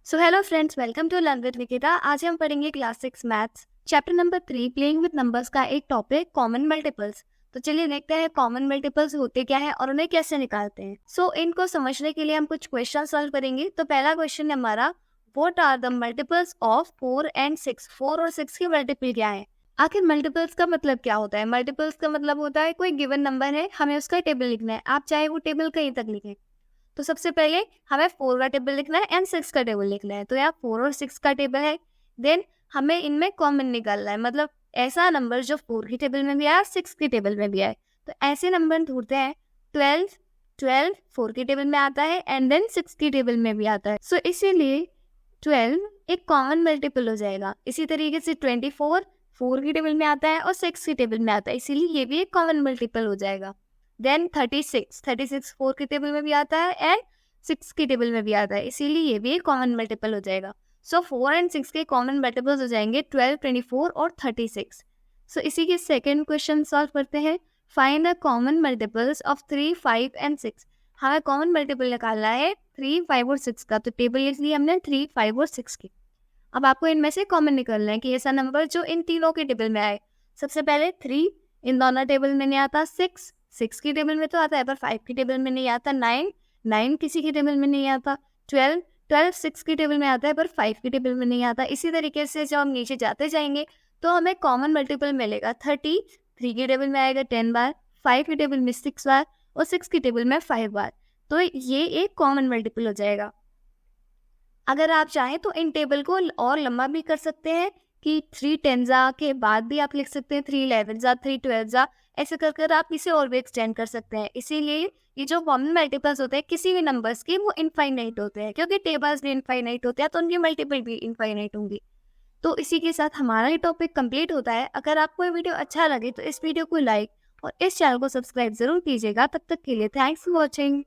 So hello friends, welcome to learn with Nikita. आज हम पढ़ेंगे class 6 maths chapter number 3 playing with numbers का एक टॉपिक कॉमन मल्टीपल्स। तो चलिए देखते हैं कॉमन मल्टीपल्स होते क्या है और उन्हें कैसे निकालते हैं। इनको समझने के लिए हम कुछ क्वेश्चन सॉल्व करेंगे। तो पहला क्वेश्चन है हमारा, what are the multiples of 4 and 6। 4 और 6 के मल्टीपल क्या है? आखिर मल्टीपल्स का मतलब क्या होता है? मल्टीपल्स का मतलब होता है कोई गिवन नंबर है, हमें उसका टेबल लिखना है। आप चाहे वो टेबल कहीं तक लिखें। तो सबसे पहले हमें 4 का टेबल लिखना है एंड 6 का टेबल लिखना है। तो यहाँ 4 और 6 का टेबल है। देन हमें इनमें कॉमन निकालना है, मतलब ऐसा नंबर जो 4 की टेबल में भी आए और 6 की टेबल में भी आए। तो ऐसे नंबर ढूंढते हैं। 12 12 4 की टेबल में आता है एंड देन 6 की टेबल में भी आता है। इसीलिए 12 एक कॉमन मल्टीपल हो जाएगा। इसी तरीके से 24 4 की टेबल में आता है और 6 की टेबल में आता है, इसीलिए ये भी एक कॉमन मल्टीपल हो जाएगा। देन 36 4 की टेबल में भी आता है एंड 6 की टेबल में भी आता है, इसीलिए ये भी एक कॉमन मल्टीपल हो जाएगा। 4 एंड 6 के कॉमन मल्टीपल्स हो जाएंगे 12, 24 और 36। इसी के सेकेंड क्वेश्चन सॉल्व करते हैं। Find the common multiples of 3, 5 and 6। हमें कॉमन मल्टीपल निकालना है 3, 5 और 6 का। तो टेबल लिख ली हमने 3, 5 और 6 की। अब आपको इनमें से कॉमन निकालना है कि ऐसा नंबर जो इन तीनों के टेबल में आए। सबसे पहले 3 इन दोनों टेबल में नहीं आता। 6 की टेबल में तो आता है पर 5 की टेबल में नहीं आता। 9 किसी की टेबल में नहीं आता। 12 6 की टेबल में आता है पर 5 की टेबल में नहीं आता। इसी तरीके से जब हम नीचे जाते जाएंगे तो हमें कॉमन मल्टीपल मिलेगा। 30 3 की टेबल में आएगा 10 बार, 5 की टेबल में 6 बार और 6 की टेबल में 5 बार। तो ये एक कॉमन मल्टीपल हो जाएगा। अगर आप चाहें तो इन टेबल को और लंबा भी कर सकते हैं कि 3 10 के बाद भी आप लिख सकते हैं 3 11 3 12 ऐसे कर कर आप इसे और भी एक्सटेंड कर सकते हैं। इसीलिए ये जो कॉमन मल्टीपल्स होते हैं किसी भी नंबर्स के, वो इनफाइनाइट होते हैं, क्योंकि टेबल्स भी इनफाइनाइट होते हैं तो उनकी मल्टीपल भी इनफाइनाइट होंगी। तो इसी के साथ हमारा ये टॉपिक कंप्लीट होता है। अगर आपको ये वीडियो अच्छा लगे तो इस वीडियो को लाइक और इस चैनल को सब्सक्राइब जरूर कीजिएगा। तब तक के लिए थैंक्स फॉर वॉचिंग।